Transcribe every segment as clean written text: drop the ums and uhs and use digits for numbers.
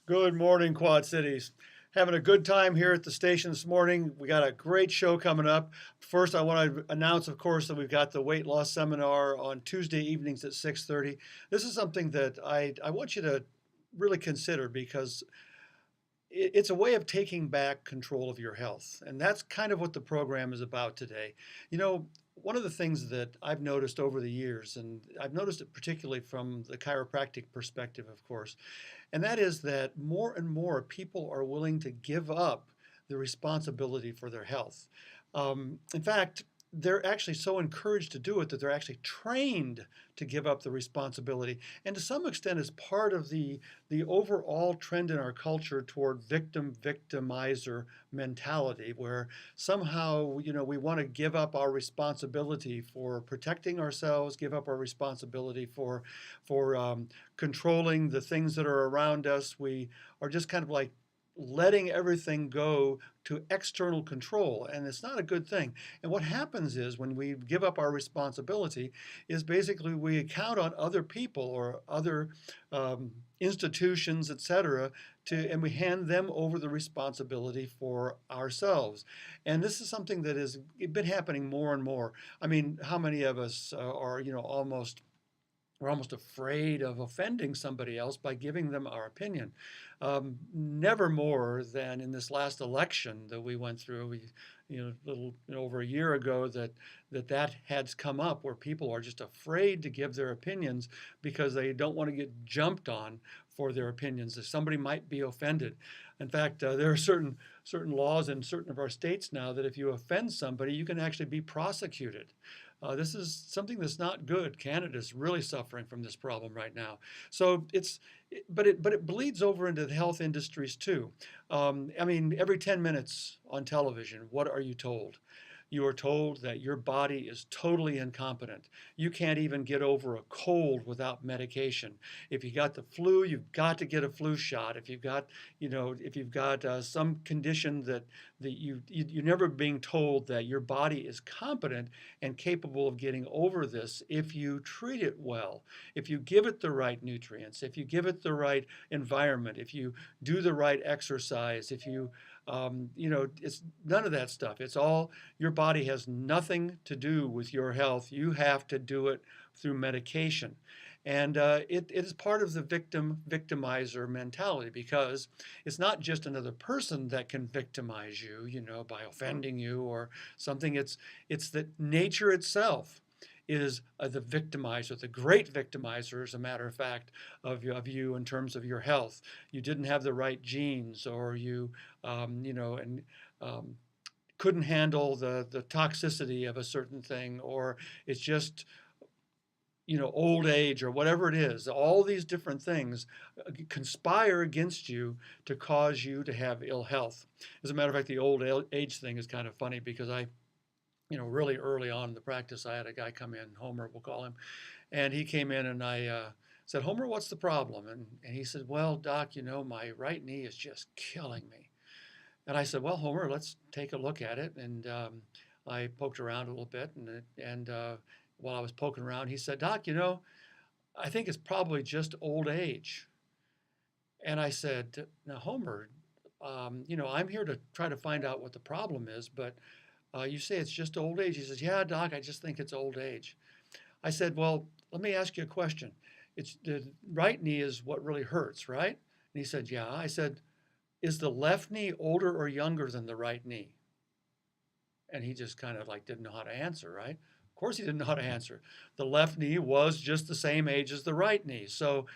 Good morning, Quad Cities. Having a good time here at the station this morning. We got a great show coming up. First, I want to announce, of course, that we've got the weight loss seminar on Tuesday evenings at 6:30. This is something that I want you to really consider because it's a way of taking back control of your health. And that's kind of what the program is about today. You know, one of the things that I've noticed over the years, and I've noticed it particularly from the chiropractic perspective, of course, and that is that more and more people are willing to give up the responsibility for their health. In fact, they're actually so encouraged to do it that they're actually trained to give up the responsibility. And to some extent, it's part of the overall trend in our culture toward victimizer mentality, where somehow, we want to give up our responsibility for protecting ourselves, give up our responsibility for controlling the things that are around us. We are just kind of like letting everything go to external control, and it's not a good thing. And what happens is when we give up our responsibility is basically we count on other people or other institutions, etc., and we hand them over the responsibility for ourselves. And this is something that has been happening more and more. I mean, how many of us are, we're almost afraid of offending somebody else by giving them our opinion. Never more than in this last election that we went through, little over a year ago, that had come up where people are just afraid to give their opinions because they don't want to get jumped on for their opinions. If somebody might be offended. In fact, there are certain laws in certain of our states now that if you offend somebody, you can actually be prosecuted. This is something that's not good. Canada's really suffering from this problem right now. So but it bleeds over into the health industries too. I mean, every 10 minutes on television, what are you told? You are told that your body is totally incompetent. You can't even get over a cold without medication. If you got the flu, you've got to get a flu shot. If you've got, some condition that you're never being told that your body is competent and capable of getting over this if you treat it well, if you give it the right nutrients, if you give it the right environment, if you do the right exercise, if you it's none of that stuff. It's all, your body has nothing to do with your health. You have to do it through medication. And it is part of the victimizer mentality, because it's not just another person that can victimize you, by offending you or something. It's that nature itself is the victimizer, the great victimizer, as a matter of fact, of you in terms of your health. You didn't have the right genes, or you, and couldn't handle the toxicity of a certain thing, or it's just, old age, or whatever it is. All these different things conspire against you to cause you to have ill health. As a matter of fact, the old age thing is kind of funny, because really early on in the practice, I had a guy come in, Homer, we'll call him, and he came in, and I said, "Homer, what's the problem?" And he said, "Well, Doc, my right knee is just killing me." And I said, "Well, Homer, let's take a look at it." And I poked around a little bit, and while I was poking around, he said, "Doc, I think it's probably just old age." And I said, "Now, Homer, I'm here to try to find out what the problem is, but you say it's just old age." He says, "Yeah, Doc, I just think it's old age." I said, "Well, let me ask you a question. It's the right knee is what really hurts, right?" And he said, "Yeah." I said, "Is the left knee older or younger than the right knee?" And he just kind of like didn't know how to answer, right? Of course he didn't know how to answer. The left knee was just the same age as the right knee. So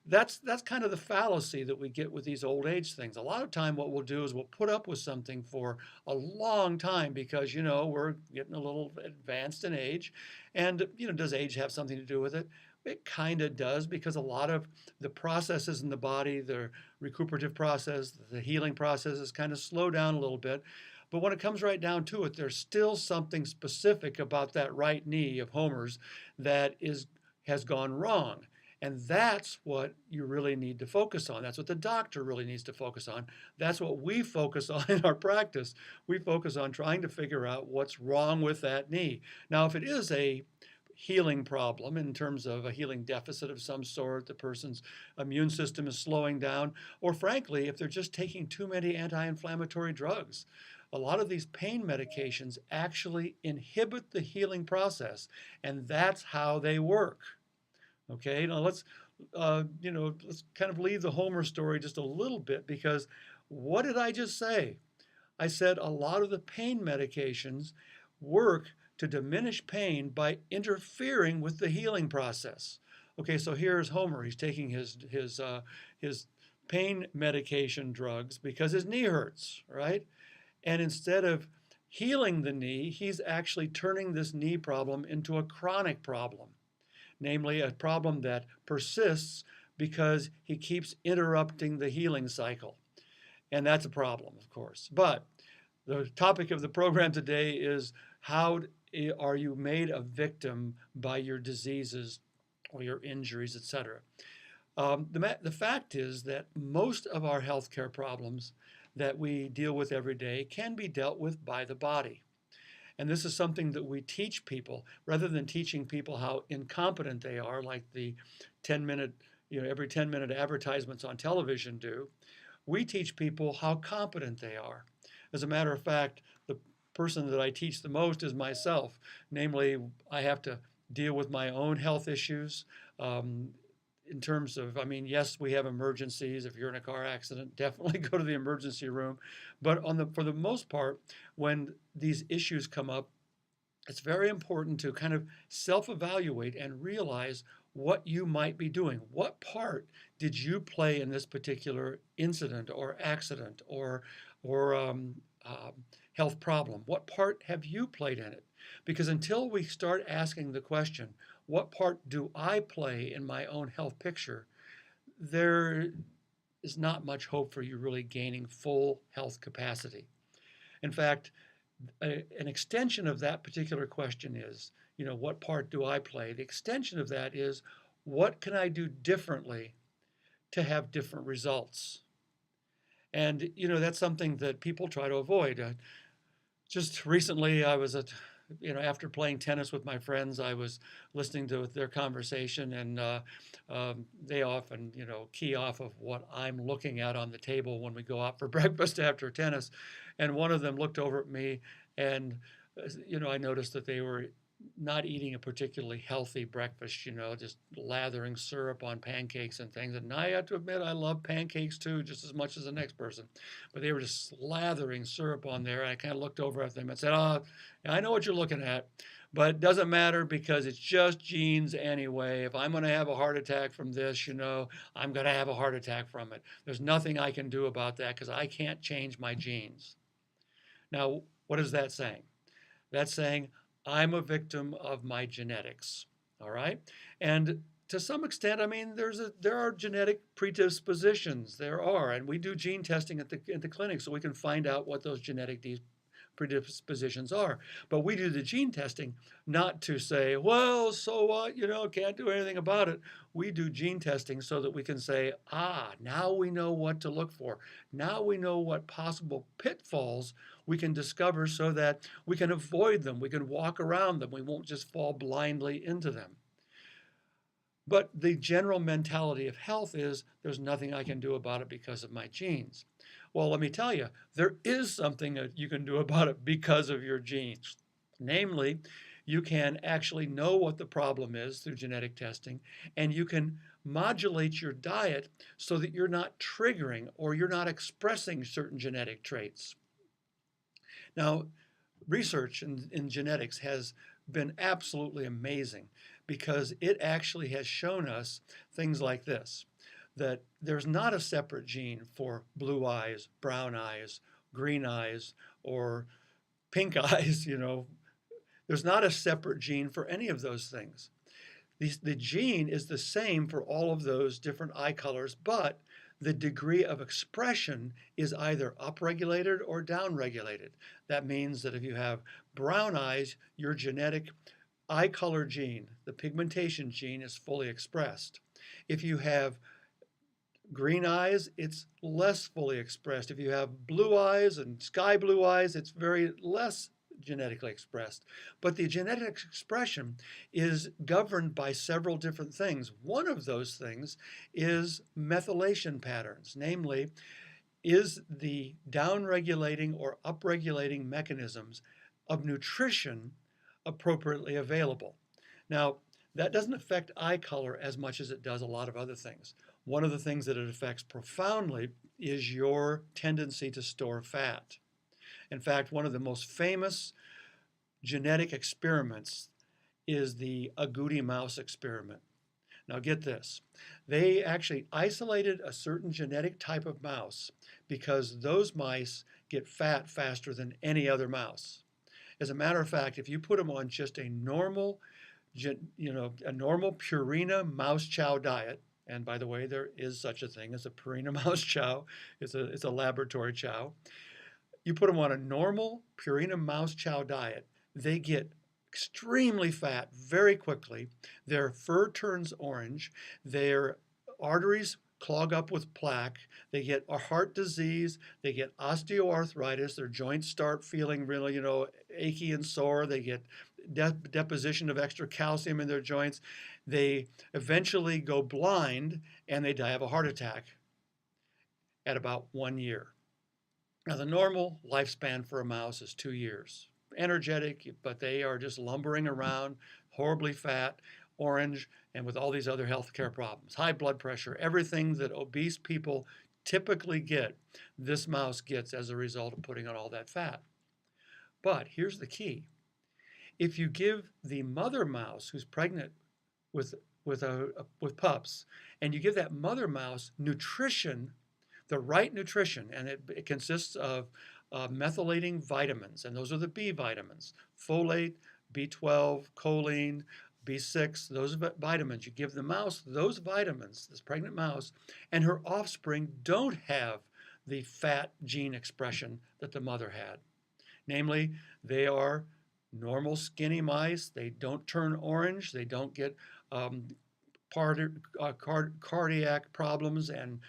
that's kind of the fallacy that we get with these old age things. A lot of time what we'll do is we'll put up with something for a long time because, we're getting a little advanced in age. And, does age have something to do with it? It kind of does, because a lot of the processes in the body, the recuperative process, the healing processes kind of slow down a little bit. But when it comes right down to it, there's still something specific about that right knee of Homer's that has gone wrong. And that's what you really need to focus on. That's what the doctor really needs to focus on. That's what we focus on in our practice. We focus on trying to figure out what's wrong with that knee. Now, if it is healing problem in terms of a healing deficit of some sort, the person's immune system is slowing down, or frankly, if they're just taking too many anti-inflammatory drugs. A lot of these pain medications actually inhibit the healing process, and that's how they work. Okay, now let's kind of leave the Homer story just a little bit, because what did I just say? I said a lot of the pain medications work to diminish pain by interfering with the healing process. Okay, so here's Homer. He's taking his pain medication drugs because his knee hurts, right? And instead of healing the knee, he's actually turning this knee problem into a chronic problem, namely a problem that persists because he keeps interrupting the healing cycle. And that's a problem, of course. But the topic of the program today is, how are you made a victim by your diseases or your injuries, etc. The fact is that most of our healthcare problems that we deal with every day can be dealt with by the body. And this is something that we teach people, rather than teaching people how incompetent they are, like the 10-minute, every 10-minute advertisements on television do. We teach people how competent they are. As a matter of fact, the person that I teach the most is myself. Namely, I have to deal with my own health issues in terms of, yes, we have emergencies. If you're in a car accident, definitely go to the emergency room. But for the most part, when these issues come up, it's very important to kind of self-evaluate and realize what you might be doing. What part did you play in this particular incident or accident or health problem? What part have you played in it? Because until we start asking the question, what part do I play in my own health picture, there is not much hope for you really gaining full health capacity. In fact, an extension of that particular question is, what part do I play? The extension of that is, what can I do differently to have different results? And, that's something that people try to avoid. Just recently, I was after playing tennis with my friends, I was listening to their conversation, and they often, key off of what I'm looking at on the table when we go out for breakfast after tennis. And one of them looked over at me, and, I noticed that they were not eating a particularly healthy breakfast, just lathering syrup on pancakes and things. And I have to admit, I love pancakes too, just as much as the next person. But they were just slathering syrup on there. And I kind of looked over at them and said, I know what you're looking at, but it doesn't matter because it's just genes anyway. If I'm going to have a heart attack from this, I'm going to have a heart attack from it. There's nothing I can do about that because I can't change my genes. Now, what is that saying? That's saying, I'm a victim of my genetics, all right? And to some extent, there are genetic predispositions. There are, and we do gene testing at the clinic so we can find out what those genetic predispositions are. But we do the gene testing not to say, well, so what, can't do anything about it. We do gene testing so that we can say, now we know what to look for. Now we know what possible pitfalls we can discover so that we can avoid them. We can walk around them. We won't just fall blindly into them. But the general mentality of health is, there's nothing I can do about it because of my genes. Well, let me tell you, there is something that you can do about it because of your genes. Namely, you can actually know what the problem is through genetic testing, and you can modulate your diet so that you're not triggering or you're not expressing certain genetic traits. Now, research in genetics has been absolutely amazing because it actually has shown us things like this, that there's not a separate gene for blue eyes, brown eyes, green eyes, or pink eyes, There's not a separate gene for any of those things. The gene is the same for all of those different eye colors, but the degree of expression is either upregulated or downregulated. That means that if you have brown eyes, your genetic eye color gene, the pigmentation gene, is fully expressed. If you have green eyes, it's less fully expressed. If you have blue eyes and sky blue eyes, it's very less genetically expressed. But the genetic expression is governed by several different things. One of those things is methylation patterns, namely, is the downregulating or upregulating mechanisms of nutrition appropriately available. Now, that doesn't affect eye color as much as it does a lot of other things. One of the things that it affects profoundly is your tendency to store fat. In fact, one of the most famous genetic experiments is the agouti mouse experiment. Now get this, they actually isolated a certain genetic type of mouse because those mice get fat faster than any other mouse. As a matter of fact, if you put them on just a normal, a normal Purina mouse chow diet, and by the way, there is such a thing as a Purina mouse chow, it's a laboratory chow. You put them on a normal Purina mouse chow diet, they get extremely fat very quickly. Their fur turns orange. Their arteries clog up with plaque. They get a heart disease. They get osteoarthritis. Their joints start feeling really, achy and sore. They get deposition of extra calcium in their joints. They eventually go blind and they die of a heart attack at about 1 year. Now, the normal lifespan for a mouse is 2 years. Energetic, but they are just lumbering around, horribly fat, orange, and with all these other healthcare problems. High blood pressure, everything that obese people typically get, this mouse gets as a result of putting on all that fat. But here's the key. If you give the mother mouse who's pregnant with pups, and you give that mother mouse nutrition, the right nutrition, and it consists of methylating vitamins, and those are the B vitamins, folate, B12, choline, B6, those vitamins. You give the mouse those vitamins, this pregnant mouse, and her offspring don't have the fat gene expression that the mother had. Namely, they are normal skinny mice. They don't turn orange. They don't get cardiac problems and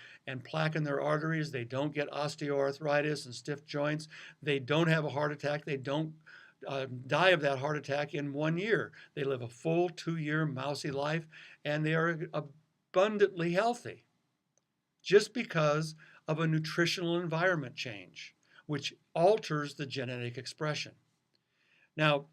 plaque in their arteries. They don't get osteoarthritis and stiff joints. They don't have a heart attack. They don't die of that heart attack in 1 year. They live a full 2-year mousy life, and they are abundantly healthy just because of a nutritional environment change, which alters the genetic expression. Now,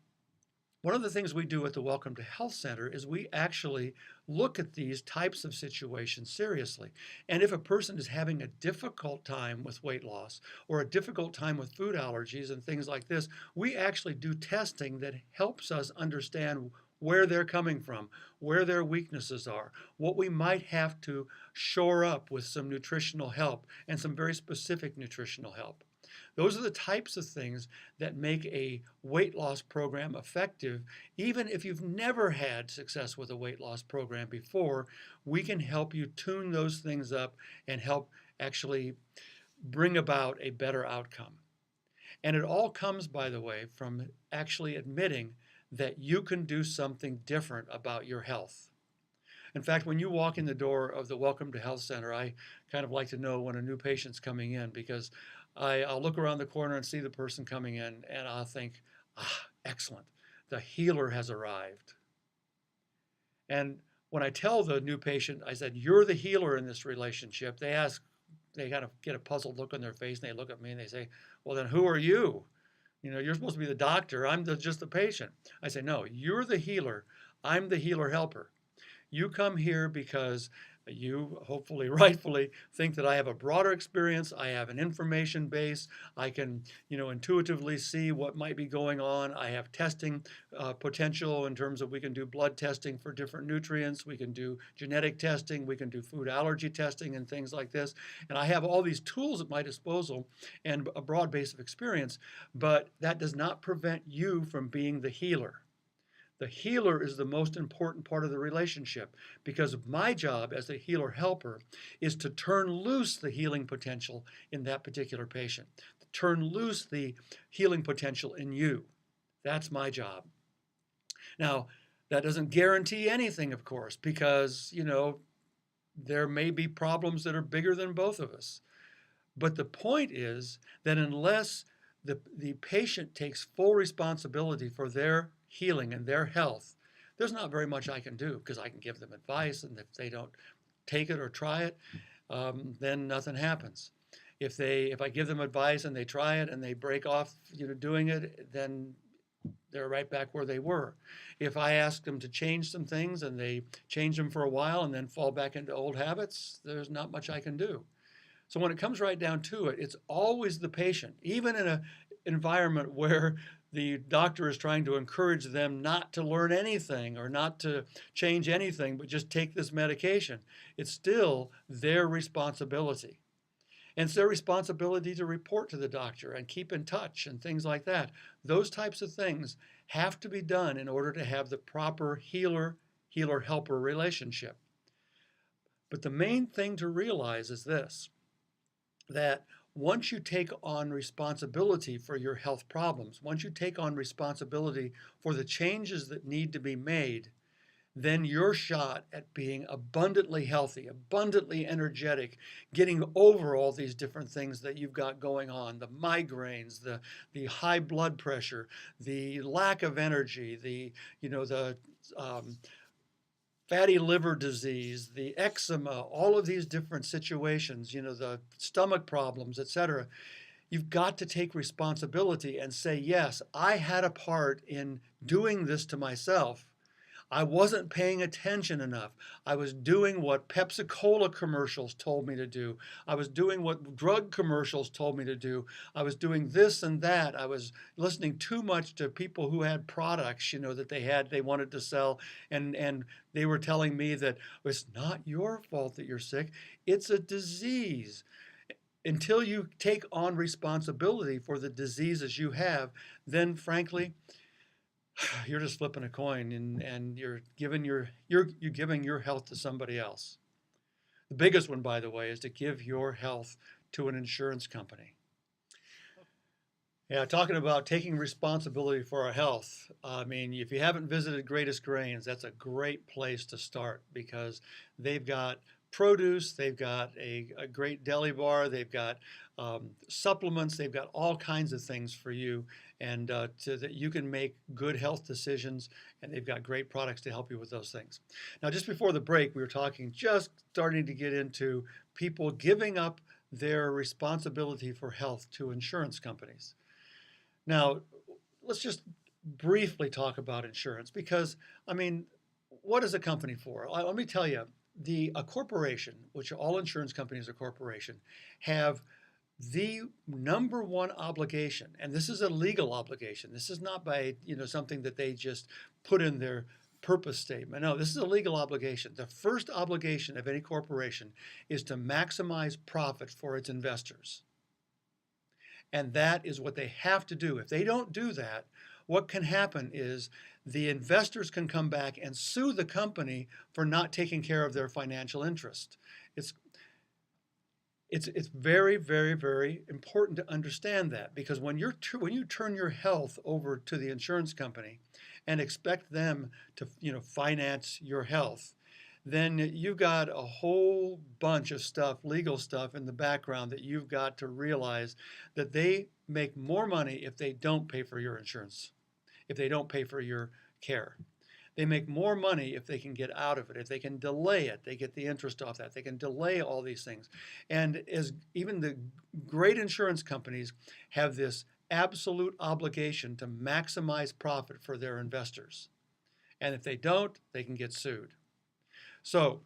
one of the things we do at the Welcome to Health Center is we actually look at these types of situations seriously. And if a person is having a difficult time with weight loss or a difficult time with food allergies and things like this, we actually do testing that helps us understand where they're coming from, where their weaknesses are, what we might have to shore up with some nutritional help and some very specific nutritional help. Those are the types of things that make a weight loss program effective. Even if you've never had success with a weight loss program before, we can help you tune those things up and help actually bring about a better outcome. And it all comes, by the way, from actually admitting that you can do something different about your health. In fact, when you walk in the door of the Welcome to Health Center, I kind of like to know when a new patient's coming in, because I'll look around the corner and see the person coming in, and I'll think, excellent, the healer has arrived. And when I tell the new patient, I said, you're the healer in this relationship, they kind of get a puzzled look on their face, and they look at me and they say, well, then who are you? You're supposed to be the doctor, I'm just the patient. I say, no, you're the healer, I'm the healer helper. You come here because you hopefully rightfully think that I have a broader experience, I have an information base, I can intuitively see what might be going on, I have testing potential in terms of we can do blood testing for different nutrients, we can do genetic testing, we can do food allergy testing and things like this, and I have all these tools at my disposal and a broad base of experience, but that does not prevent you from being the healer. The healer is the most important part of the relationship, because my job as a healer helper is to turn loose the healing potential in that particular patient, to turn loose the healing potential in you. That's my job. Now, that doesn't guarantee anything, of course, because, there may be problems that are bigger than both of us. But the point is that unless the patient takes full responsibility for their healing and their health, there's not very much I can do because I can give them advice, and if they don't take it or try it, then nothing happens. If I give them advice and they try it and they break off, doing it, then they're right back where they were. If I ask them to change some things and they change them for a while and then fall back into old habits, there's not much I can do. So when it comes right down to it, it's always the patient, even in an environment where the doctor is trying to encourage them not to learn anything or not to change anything, but just take this medication. It's still their responsibility. And it's their responsibility to report to the doctor and keep in touch and things like that. Those types of things have to be done in order to have the proper healer-helper relationship. But the main thing to realize is this, that once you take on responsibility for your health problems, once you take on responsibility for the changes that need to be made, then your shot at being abundantly healthy, abundantly energetic, getting over all these different things that you've got going on, the migraines, the high blood pressure, the lack of energy, the fatty liver disease, the eczema, all of these different situations, the stomach problems, etc. You've got to take responsibility and say, yes, I had a part in doing this to myself. I wasn't paying attention enough. I was doing what Pepsi-Cola commercials told me to do. I was doing what drug commercials told me to do. I was doing this and that. I was listening too much to people who had products, that they wanted to sell, and they were telling me that it's not your fault that you're sick. It's a disease. Until you take on responsibility for the diseases you have, then frankly, you're just flipping a coin and you're giving your health to somebody else. The biggest one, by the way, is to give your health to an insurance company. Yeah, talking about taking responsibility for our health. I mean, if you haven't visited Greatest Grains, that's a great place to start because they've got produce, they've got a great deli bar, they've got supplements, they've got all kinds of things for you, and so that you can make good health decisions, and they've got great products to help you with those things. Now, just before the break, we were starting to get into people giving up their responsibility for health to insurance companies. Now, let's just briefly talk about insurance because, I mean, what is a company for? Let me tell you, a corporation, which all insurance companies are corporation, have the number one obligation, and this is a legal obligation. This is not by something that they just put in their purpose statement. No, this is a legal obligation. The first obligation of any corporation is to maximize profit for its investors. And that is what they have to do. If they don't do that, what can happen is the investors can come back and sue the company for not taking care of their financial interest. It's very, very, very important to understand that because when you turn your health over to the insurance company and expect them to finance your health, then you've got a whole bunch of stuff, legal stuff in the background that you've got to realize that they make more money if they don't pay for your insurance, if they don't pay for your care. They make more money if they can get out of it, if they can delay it, they get the interest off that, they can delay all these things. And as even the great insurance companies have this absolute obligation to maximize profit for their investors. And if they don't, they can get sued. So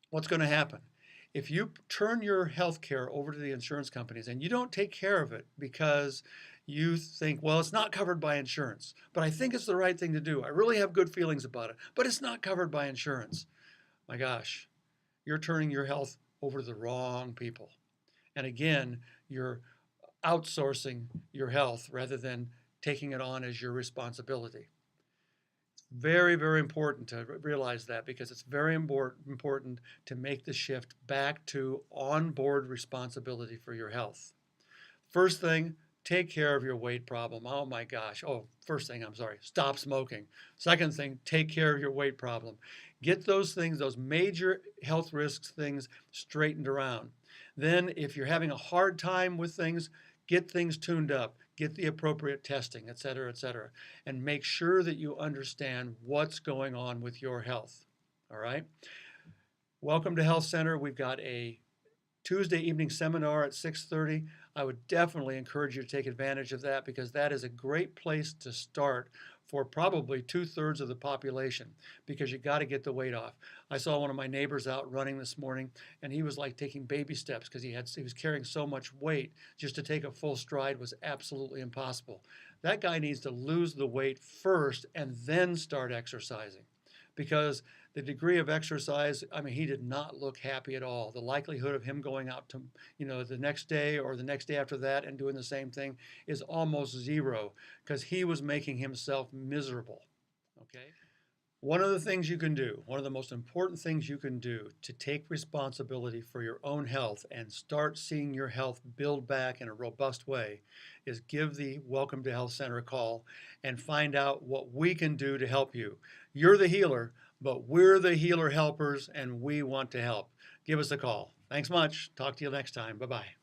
what's going to happen? If you turn your health care over to the insurance companies and you don't take care of it because you think, well, it's not covered by insurance, but I think it's the right thing to do. I really have good feelings about it, but it's not covered by insurance. My gosh, you're turning your health over to the wrong people. And again, you're outsourcing your health rather than taking it on as your responsibility. Very, very important to realize that because it's very important to make the shift back to on-board responsibility for your health. First thing, take care of your weight problem. Oh my gosh. First thing, stop smoking. Second thing, take care of your weight problem. Get those things, those major health risks things straightened around. Then if you're having a hard time with things, Get things tuned up, get the appropriate testing, et cetera, and make sure that you understand what's going on with your health. All right? Welcome to Health Center. We've got a Tuesday evening seminar at 6:30. I would definitely encourage you to take advantage of that because that is a great place to start for probably 2/3 of the population because you got to get the weight off. I saw one of my neighbors out running this morning and he was like taking baby steps because he was carrying so much weight. Just to take a full stride was absolutely impossible. That guy needs to lose the weight first and then start exercising because the degree of exercise, I mean, he did not look happy at all. The likelihood of him going out to, the next day or the next day after that and doing the same thing is almost zero because he was making himself miserable, okay? One of the things you can do, one of the most important things you can do to take responsibility for your own health and start seeing your health build back in a robust way is give the Welcome to Health Center a call and find out what we can do to help you. You're the healer, but we're the healer helpers and we want to help. Give us a call. Thanks much. Talk to you next time. Bye-bye.